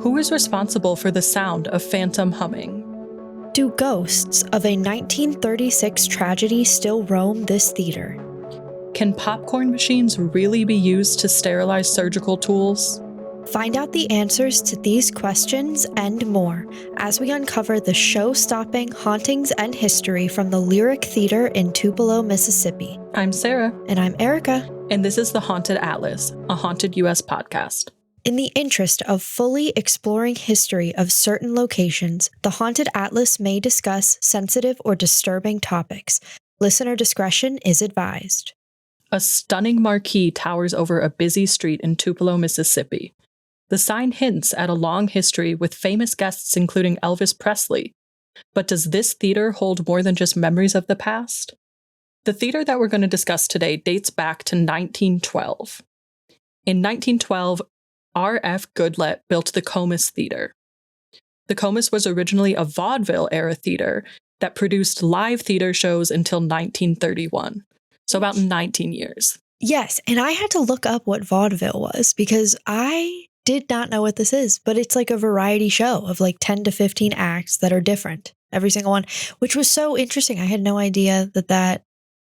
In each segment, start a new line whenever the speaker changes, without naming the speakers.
Who is responsible for the sound of phantom humming?
Do ghosts of a 1936 tragedy still roam this theater?
Can popcorn machines really be used to sterilize surgical tools?
Find out the answers to these questions and more as we uncover the show-stopping hauntings and history from the Lyric Theater in Tupelo, Mississippi.
I'm Sarah.
And I'm Erica.
And this is The Haunted Atlas, a Haunted US podcast.
In the interest of fully exploring history of certain locations, the Haunted Atlas may discuss sensitive or disturbing topics. Listener discretion is advised.
A stunning marquee towers over a busy street in Tupelo, Mississippi. The sign hints at a long history with famous guests including Elvis Presley. But does this theater hold more than just memories of the past? The theater that we're going to discuss today dates back to 1912. In 1912, R.F. Goodlett built the Comus Theater. The Comus was originally a vaudeville era theater that produced live theater shows until 1931, so about 19 years.
Yes, and I had to look up what vaudeville was because I did not know what this is, but it's like a variety show of like 10 to 15 acts that are different, every single one, which was so interesting. I had no idea that that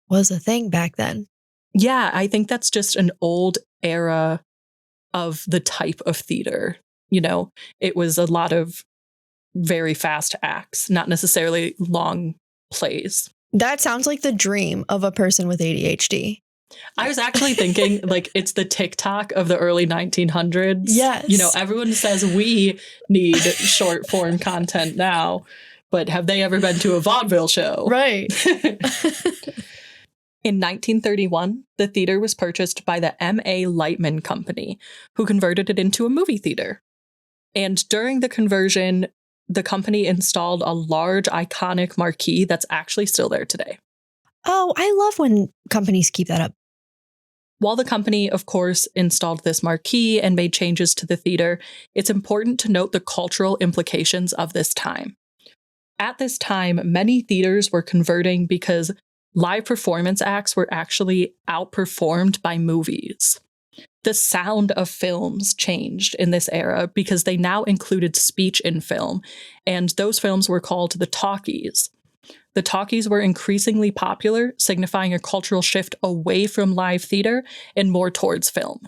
was a thing back then.
Yeah, I think that's just an old era of the type of theater. You know, it was a lot of very fast acts, not necessarily long plays.
That sounds like the dream of a person with ADHD.
I was actually thinking like it's the TikTok of the early 1900s.
Yes.
You know, everyone says we need short form content now, but have they ever been to a vaudeville show?
Right.
In 1931, the theater was purchased by the M.A. Lightman Company, who converted it into a movie theater. And during the conversion, the company installed a large, iconic marquee that's actually still there today.
Oh, I love when companies keep that up.
While the company, of course, installed this marquee and made changes to the theater, it's important to note the cultural implications of this time. At this time, many theaters were converting because live performance acts were actually outperformed by movies. The sound of films changed in this era because they now included speech in film, and those films were called the talkies. The talkies were increasingly popular, signifying a cultural shift away from live theater and more towards film.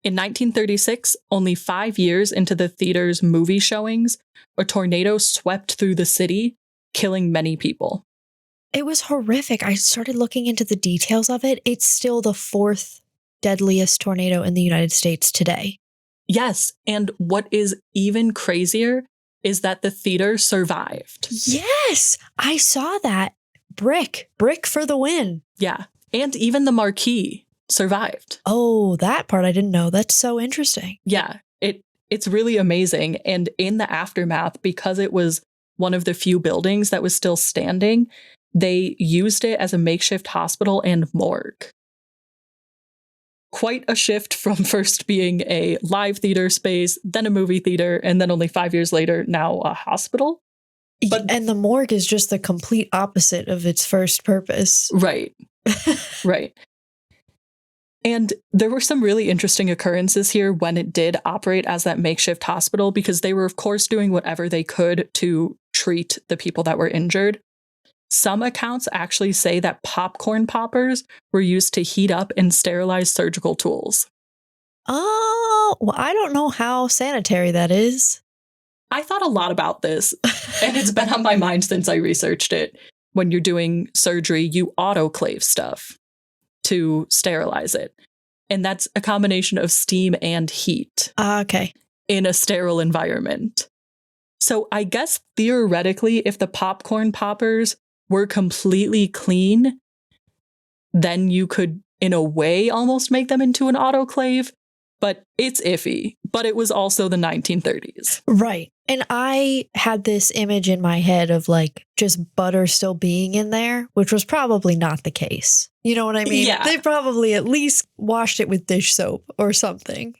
In 1936, only 5 years into the theater's movie showings, a tornado swept through the city, killing many people.
It was horrific. I started looking into the details of it. It's still the fourth deadliest tornado in the United States today.
Yes, and what is even crazier is that the theater survived.
Yes, I saw that. Brick for the win.
Yeah, and even the marquee survived.
Oh, that part I didn't know. That's so interesting.
Yeah, it's really amazing. And in the aftermath, because it was one of the few buildings that was still standing, they used it as a makeshift hospital and morgue. Quite a shift from first being a live theater space, then a movie theater, and then only 5 years later, now a hospital.
And the morgue is just the complete opposite of its first purpose.
Right. Right. And there were some really interesting occurrences here when it did operate as that makeshift hospital, because they were, of course, doing whatever they could to treat the people that were injured. Some accounts actually say that popcorn poppers were used to heat up and sterilize surgical tools.
Oh, well, I don't know how sanitary that is.
I thought a lot about this, and it's been on my mind since I researched it. When you're doing surgery, you autoclave stuff to sterilize it. And that's a combination of steam and heat.
Okay.
In a sterile environment. So I guess theoretically, if the popcorn poppers were completely clean, then you could, in a way, almost make them into an autoclave. But it's iffy. But it was also the 1930s.
Right. And I had this image in my head of like just butter still being in there, which was probably not the case. You know what I mean?
Yeah.
They probably at least washed it with dish soap or something.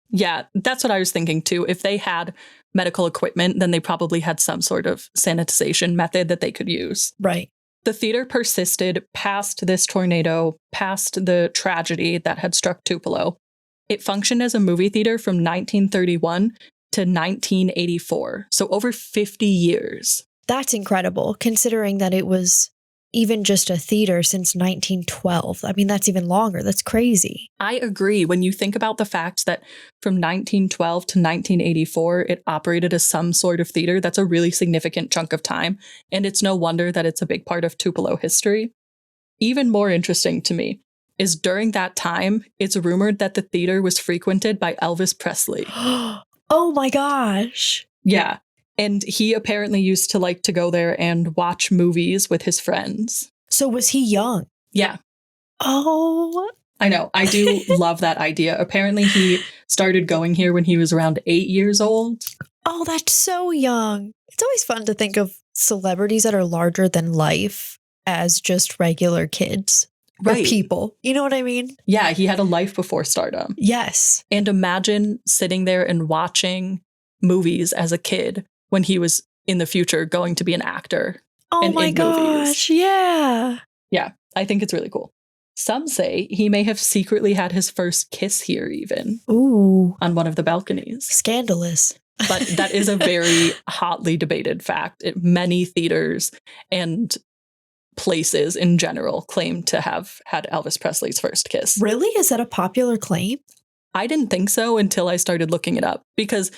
Yeah, that's what I was thinking too. If they had medical equipment, then they probably had some sort of sanitization method that they could use.
Right.
The theater persisted past this tornado, past the tragedy that had struck Tupelo. It functioned as a movie theater from 1931 to 1984. So over 50 years.
That's incredible, considering that it was even just a theater since 1912. I mean, that's even longer. That's crazy.
I agree. When you think about the fact that from 1912 to 1984, it operated as some sort of theater, that's a really significant chunk of time. And it's no wonder that it's a big part of Tupelo history. Even more interesting to me is during that time, it's rumored that the theater was frequented by Elvis Presley.
Oh my gosh.
Yeah. And he apparently used to like to go there and watch movies with his friends.
So was he young?
Yeah.
Oh.
I know. I do love that idea. Apparently he started going here when he was around 8 years old.
Oh, that's so young. It's always fun to think of celebrities that are larger than life as just regular kids. Right. Or people. You know what I mean?
Yeah, he had a life before stardom.
Yes.
And imagine sitting there and watching movies as a kid when he was in the future going to be an actor.
Oh my gosh, yeah.
Yeah, I think it's really cool. Some say he may have secretly had his first kiss here even.
Ooh.
On one of the balconies.
Scandalous.
But that is a very hotly debated fact. Many theaters and places in general claim to have had Elvis Presley's first kiss.
Really? Is that a popular claim?
I didn't think so until I started looking it up because,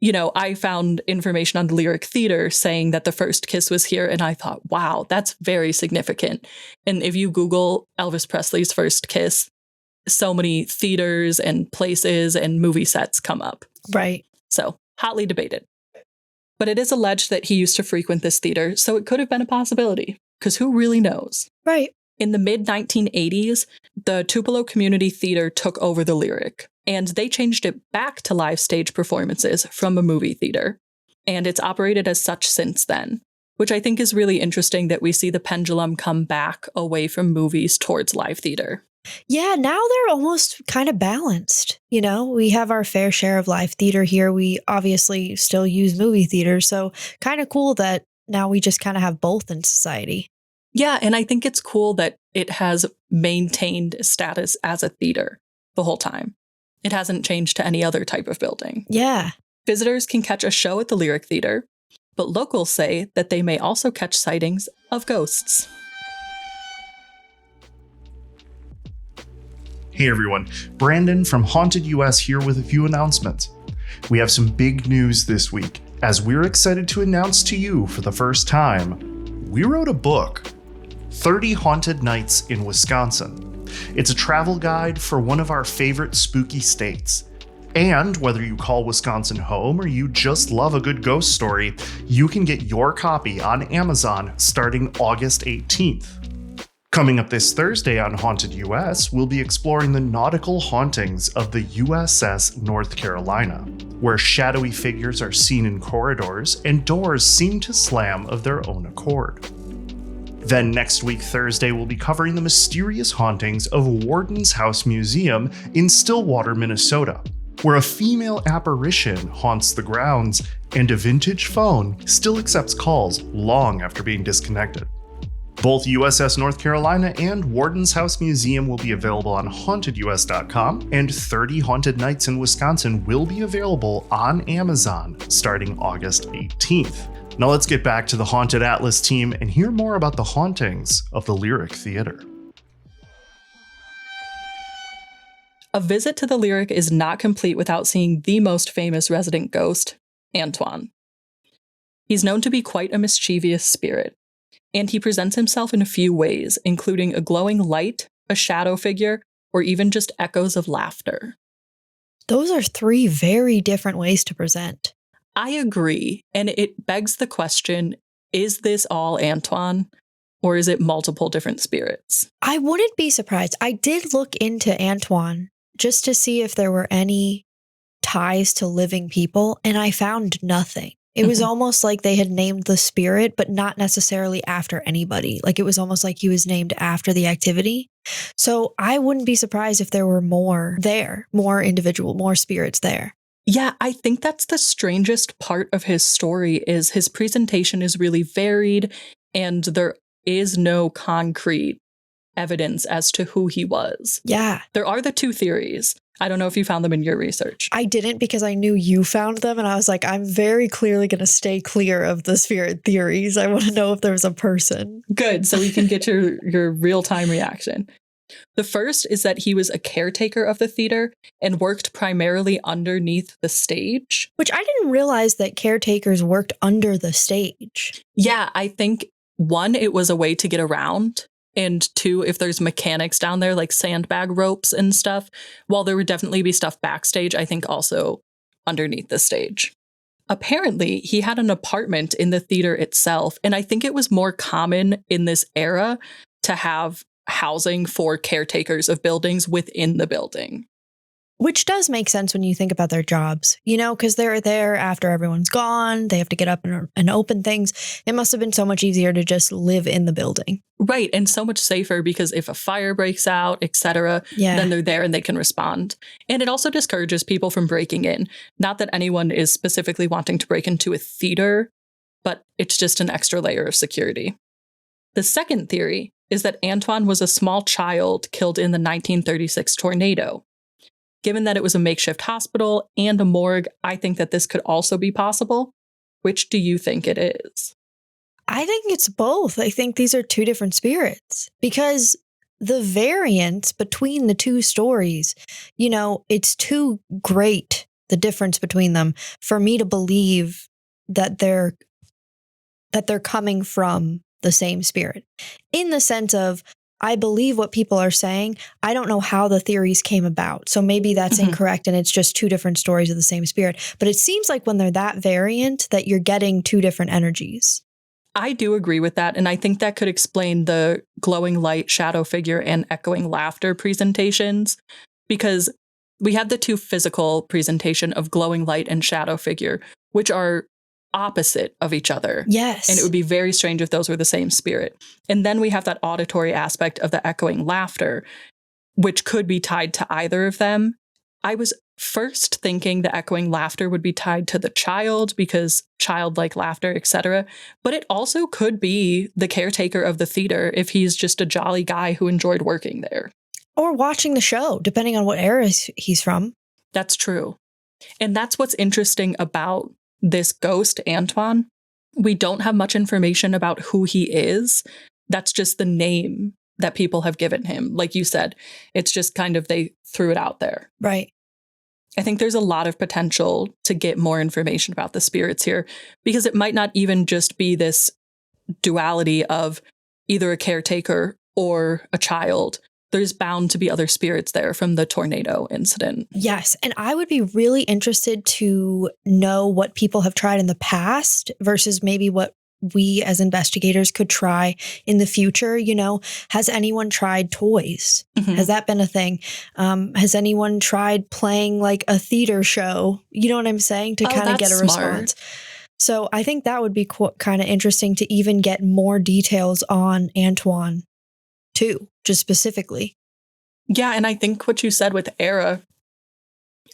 you know, I found information on the Lyric Theater saying that the first kiss was here. And I thought, wow, that's very significant. And if you Google Elvis Presley's first kiss, so many theaters and places and movie sets come up.
Right.
So hotly debated. But it is alleged that he used to frequent this theater, so it could have been a possibility, because who really knows?
Right.
In the mid-1980s, the Tupelo Community Theater took over the Lyric, and they changed it back to live stage performances from a movie theater. And it's operated as such since then, which I think is really interesting that we see the pendulum come back away from movies towards live theater.
Yeah, now they're almost kind of balanced. You know, we have our fair share of live theater here. We obviously still use movie theaters, so kind of cool that now we just kind of have both in society.
Yeah, and I think it's cool that it has maintained status as a theater the whole time. It hasn't changed to any other type of building.
Yeah.
Visitors can catch a show at the Lyric Theater, but locals say that they may also catch sightings of ghosts.
Hey everyone, Brandon from Haunted US here with a few announcements. We have some big news this week, as we're excited to announce to you for the first time, we wrote a book, 30 Haunted Nights in Wisconsin. It's a travel guide for one of our favorite spooky states. And whether you call Wisconsin home or you just love a good ghost story, you can get your copy on Amazon starting August 18th. Coming up this Thursday on Haunted US, we'll be exploring the nautical hauntings of the USS North Carolina, where shadowy figures are seen in corridors and doors seem to slam of their own accord. Then next week, Thursday, we'll be covering the mysterious hauntings of Warden's House Museum in Stillwater, Minnesota, where a female apparition haunts the grounds and a vintage phone still accepts calls long after being disconnected. Both USS North Carolina and Warden's House Museum will be available on hauntedus.com, and 30 Haunted Nights in Wisconsin will be available on Amazon starting August 18th. Now let's get back to the Haunted Atlas team and hear more about the hauntings of the Lyric Theater.
A visit to the Lyric is not complete without seeing the most famous resident ghost, Antoine. He's known to be quite a mischievous spirit, and he presents himself in a few ways, including a glowing light, a shadow figure, or even just echoes of laughter.
Those are 3 very different ways to present.
I agree, and it begs the question, is this all Antoine, or is it multiple different spirits?
I wouldn't be surprised. I did look into Antoine just to see if there were any ties to living people, and I found nothing. It was almost like they had named the spirit, but not necessarily after anybody. Like it was almost like he was named after the activity. So I wouldn't be surprised if there were more there, more spirits there.
Yeah, I think that's the strangest part of his story is his presentation is really varied and there is no concrete evidence as to who he was.
Yeah.
There are the two theories. I don't know if you found them in your research.
I didn't, because I knew you found them, and I was like, I'm very clearly going to stay clear of the spirit theories. I want to know if there's a person.
Good, so we can get your real-time reaction. The first is that he was a caretaker of the theater and worked primarily underneath the stage.
Which I didn't realize that caretakers worked under the stage.
Yeah, I think, one, it was a way to get around. And two, if there's mechanics down there, like sandbag ropes and stuff, while there would definitely be stuff backstage, I think also underneath the stage. Apparently, he had an apartment in the theater itself, and I think it was more common in this era to have housing for caretakers of buildings within the building.
Which does make sense when you think about their jobs, you know, because they're there after everyone's gone. They have to get up and open things. It must have been so much easier to just live in the building.
Right. And so much safer because if a fire breaks out, etc., then they're there and they can respond. And it also discourages people from breaking in. Not that anyone is specifically wanting to break into a theater, but it's just an extra layer of security. The second theory is that Antoine was a small child killed in the 1936 tornado. Given that it was a makeshift hospital and a morgue, I think that this could also be possible. Which do you think it is?
I think it's both. I think these are two different spirits, because the variance between the two stories, you know, it's too great, the difference between them, for me to believe that they're coming from the same spirit. In the sense of, I believe what people are saying. I don't know how the theories came about. So maybe that's incorrect and it's just two different stories of the same spirit. But it seems like when they're that variant that you're getting two different energies.
I do agree with that. And I think that could explain the glowing light, shadow figure, and echoing laughter presentations, because we have the two physical presentation of glowing light and shadow figure, which are opposite of each other.
Yes.
And it would be very strange if those were the same spirit. And then we have that auditory aspect of the echoing laughter, which could be tied to either of them. I was first thinking the echoing laughter would be tied to the child because childlike laughter, etc. But it also could be the caretaker of the theater if he's just a jolly guy who enjoyed working there.
Or watching the show, depending on what era he's from.
That's true. And that's what's interesting about this ghost, Antoine. We don't have much information about who he is. That's just the name that people have given him. Like you said, it's just kind of they threw it out there.
Right.
I think there's a lot of potential to get more information about the spirits here, because it might not even just be this duality of either a caretaker or a child. There's bound to be other spirits there from the tornado incident.
Yes. And I would be really interested to know what people have tried in the past versus maybe what we as investigators could try in the future. You know, has anyone tried toys? Has that been a thing? Has anyone tried playing like a theater show? You know what I'm saying? To kind of get a response. So I think that would be kind of interesting to even get more details on Antoine too, just specifically.
Yeah, and I think what you said with era,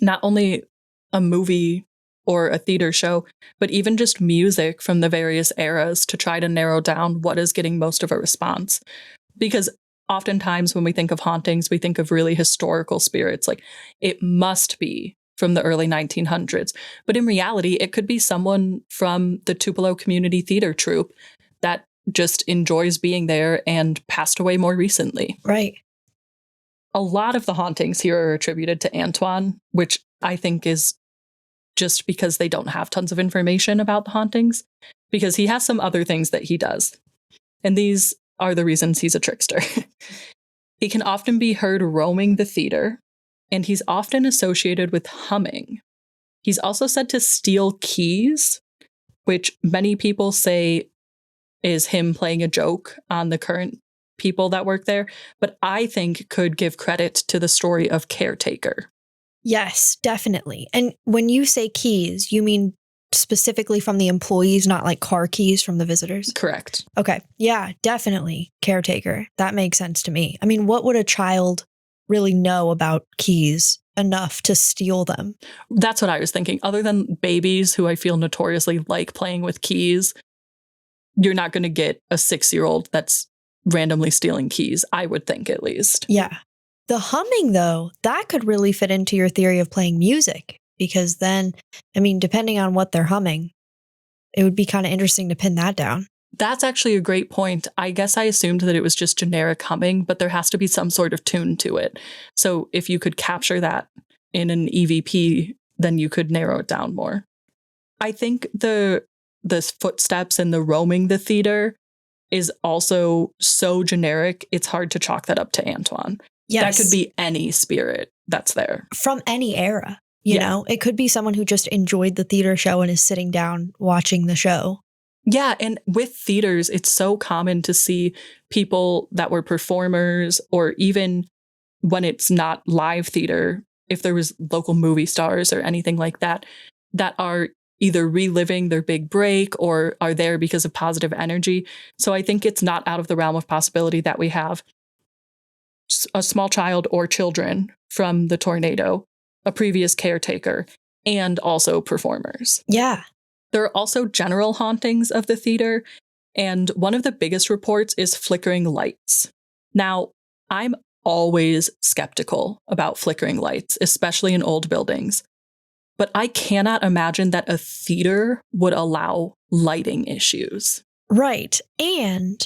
not only a movie or a theater show, but even just music from the various eras to try to narrow down what is getting most of a response. Because oftentimes when we think of hauntings, we think of really historical spirits, like it must be from the early 1900s. But in reality, it could be someone from the Tupelo Community Theater Troupe that just enjoys being there and passed away more recently.
Right.
A lot of the hauntings here are attributed to Antoine, which I think is just because they don't have tons of information about the hauntings, because he has some other things that he does. And these are the reasons he's a trickster. He can often be heard roaming the theater, and he's often associated with humming. He's also said to steal keys, which many people say is him playing a joke on the current people that work there, but I think could give credit to the story of Caretaker.
Yes, definitely. And when you say keys, you mean specifically from the employees, not like car keys from the visitors?
Correct.
Okay. Yeah, definitely. Caretaker. That makes sense to me. I mean, what would a child really know about keys enough to steal them?
That's what I was thinking. Other than babies who I feel notoriously like playing with keys, you're not going to get a 6-year-old that's randomly stealing keys, I would think at least.
Yeah. The humming, though, that could really fit into your theory of playing music, because then, I mean, depending on what they're humming, it would be kind of interesting to pin that down.
That's actually a great point. I guess I assumed that it was just generic humming, but there has to be some sort of tune to it. So if you could capture that in an EVP, then you could narrow it down more. I think the footsteps and the roaming the theater is also so generic, it's hard to chalk that up to Antoine.
Yes.
That could be any spirit that's there.
From any era, you know? It could be someone who just enjoyed the theater show and is sitting down watching the show.
Yeah, and with theaters, it's so common to see people that were performers, or even when it's not live theater, if there was local movie stars or anything like that, that are either reliving their big break or are there because of positive energy. So I think it's not out of the realm of possibility that we have a small child or children from the tornado, a previous caretaker, and also performers.
Yeah.
There are also general hauntings of the theater, and one of the biggest reports is flickering lights. Now, I'm always skeptical about flickering lights, especially in old buildings, but I cannot imagine that a theater would allow lighting issues.
Right. And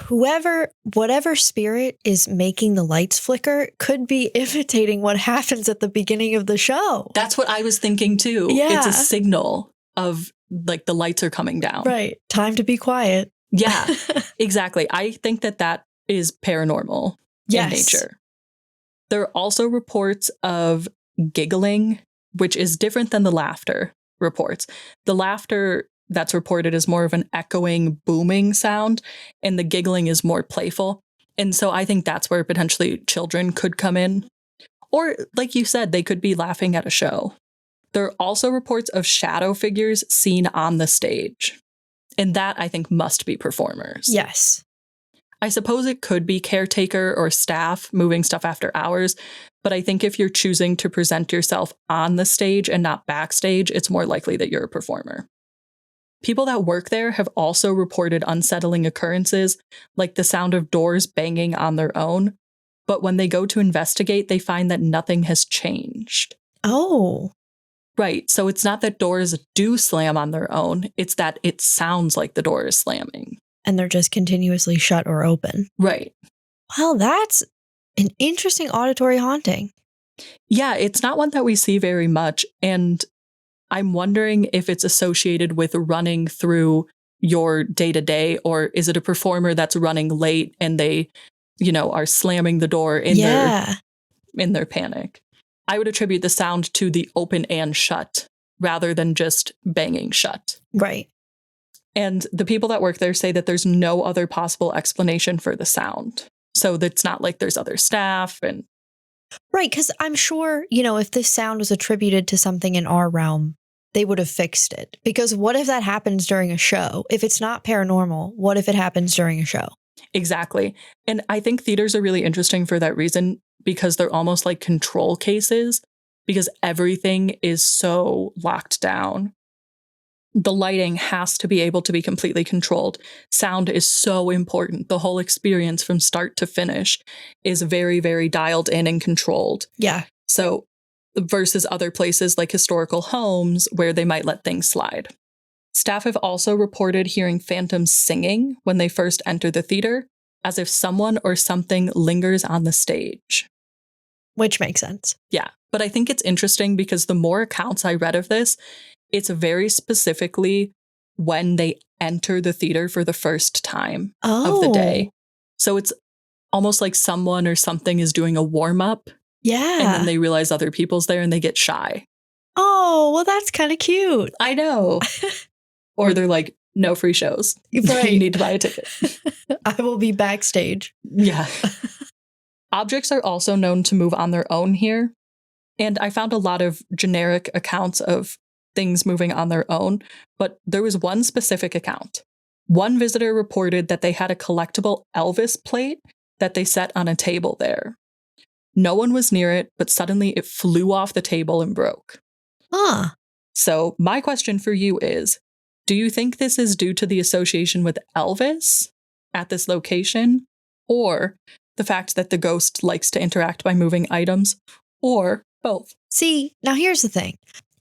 whatever spirit is making the lights flicker could be imitating what happens at the beginning of the show.
That's what I was thinking too.
Yeah.
It's a signal of like the lights are coming down.
Right. Time to be quiet.
Yeah, exactly. I think that is paranormal in nature. There are also reports of giggling, which is different than the laughter reports. The laughter that's reported is more of an echoing, booming sound, and the giggling is more playful. And so I think that's where potentially children could come in. Or, like you said, they could be laughing at a show. There are also reports of shadow figures seen on the stage. And that, I think, must be performers.
Yes.
I suppose it could be caretaker or staff moving stuff after hours, but I think if you're choosing to present yourself on the stage and not backstage, it's more likely that you're a performer. People that work there have also reported unsettling occurrences, like the sound of doors banging on their own. But when they go to investigate, they find that nothing has changed.
Oh.
Right. So it's not that doors do slam on their own. It's that it sounds like the door is slamming.
And they're just continuously shut or open.
Right.
Well, that's an interesting auditory haunting.
Yeah, it's not one that we see very much. And I'm wondering if it's associated with running through your day-to-day, or is it a performer that's running late and they, are slamming the door in their panic. I would attribute the sound to the open and shut rather than just banging shut.
Right.
And the people that work there say that there's no other possible explanation for the sound. So it's not like there's other staff and...
Right, because I'm sure, if this sound was attributed to something in our realm, they would have fixed it. Because what if that happens during a show? If it's not paranormal, what if it happens during a show?
Exactly. And I think theaters are really interesting for that reason, because they're almost like control cases, because everything is so locked down. The lighting has to be able to be completely controlled. Sound is so important. The whole experience from start to finish is very, very dialed in and controlled.
Yeah.
So versus other places like historical homes where they might let things slide. Staff have also reported hearing phantoms singing when they first enter the theater, as if someone or something lingers on the stage.
Which makes sense.
Yeah, but I think it's interesting because the more accounts I read of this, it's very specifically when they enter the theater for the first time of the day. So it's almost like someone or something is doing a warm-up.
Yeah.
And then they realize other people's there and they get shy.
Oh, well, that's kind of cute.
I know. Or they're like, no free shows.
Right.
You need to buy a ticket.
I will be backstage.
Yeah. Objects are also known to move on their own here. And I found a lot of generic accounts of things moving on their own, but there was one specific account. One visitor reported that they had a collectible Elvis plate that they set on a table there. No one was near it, but suddenly it flew off the table and broke.
Huh.
So my question for you is, do you think this is due to the association with Elvis? at this location, or the fact that the ghost likes to interact by moving items, or both.
See, now here's the thing.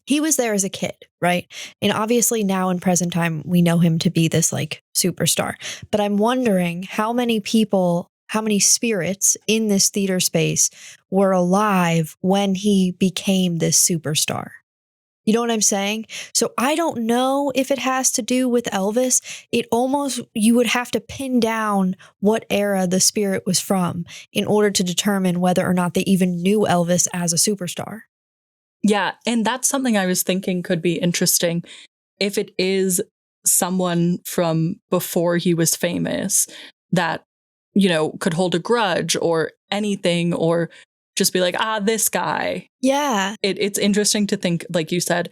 He was there as a kid, right? And obviously now in present time, we know him to be this like superstar. But I'm wondering how many people, how many spirits in this theater space were alive when he became this superstar. You know what I'm saying? So I don't know if it has to do with Elvis. It almost, you would have to pin down what era the spirit was from in order to determine whether or not they even knew Elvis as a superstar.
Yeah, and that's something I was thinking could be interesting. If it is someone from before he was famous that, you know, could hold a grudge or anything, or just be like, this guy.
Yeah.
It's interesting to think, like you said,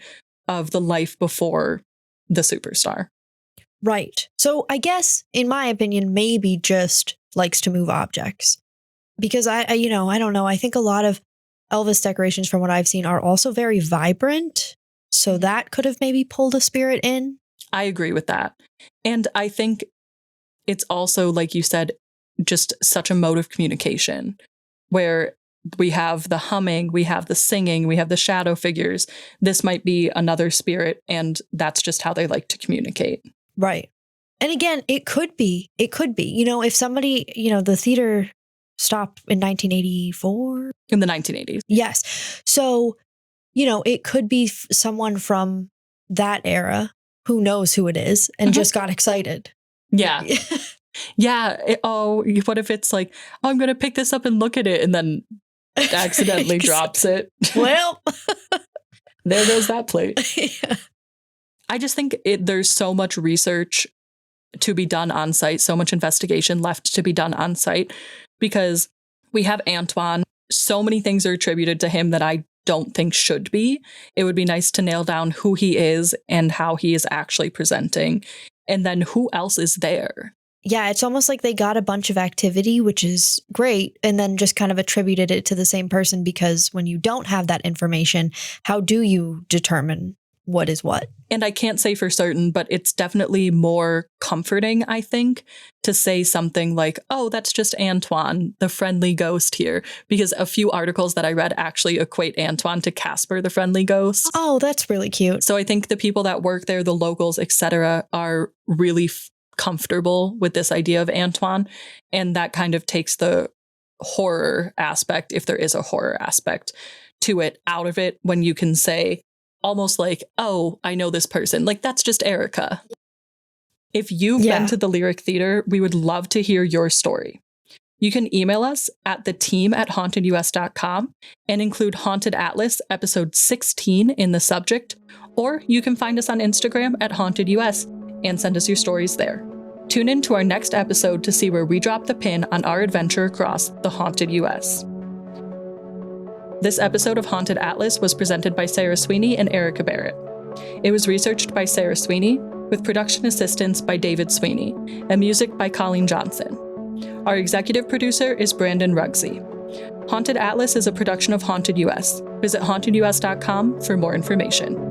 of the life before the superstar.
Right. So I guess, in my opinion, maybe just likes to move objects. Because I don't know. I think a lot of Elvis decorations from what I've seen are also very vibrant. So that could have maybe pulled a spirit in.
I agree with that. And I think it's also, like you said, just such a mode of communication where we have the humming, we have the singing, we have the shadow figures. This might be another spirit, and that's just how they like to communicate.
Right. And again, it could be, you know, if somebody, you know, the theater stopped in 1984.
In the 1980s.
Yes. So, you know, it could be someone from that era who knows who it is and just got excited.
Yeah. Yeah. What if it's like, I'm going to pick this up and look at it, and then accidentally drops it.
Well,
there goes that plate.
Yeah.
I just think there's so much research to be done on site, so much investigation left to be done on site, because we have Antoine. So many things are attributed to him that I don't think should be. It would be nice to nail down who he is and how he is actually presenting, and then who else is there.
Yeah, it's almost like they got a bunch of activity, which is great, and then just kind of attributed it to the same person, because when you don't have that information, how do you determine what is what?
And I can't say for certain, but it's definitely more comforting, I think, to say something like, oh, that's just Antoine, the friendly ghost here, because a few articles that I read actually equate Antoine to Casper, the friendly ghost.
Oh, that's really cute.
So I think the people that work there, the locals, etc., are really comfortable with this idea of Antoine, and that kind of takes the horror aspect, if there is a horror aspect to it, out of it, when you can say almost like, oh, I know this person, like that's just Erica. If you've been to the Lyric Theater, we would love to hear your story. You can email us at theteam@hauntedus.com and include Haunted Atlas episode 16 in the subject, or you can find us on Instagram at hauntedus and send us your stories there. Tune in to our next episode to see where we drop the pin on our adventure across the haunted US. This episode of Haunted Atlas was presented by Sarah Sweeney and Erica Barrett. It was researched by Sarah Sweeney, with production assistance by David Sweeney, and music by Colleen Johnson. Our executive producer is Brandon Rugsey. Haunted Atlas is a production of Haunted US. Visit hauntedus.com for more information.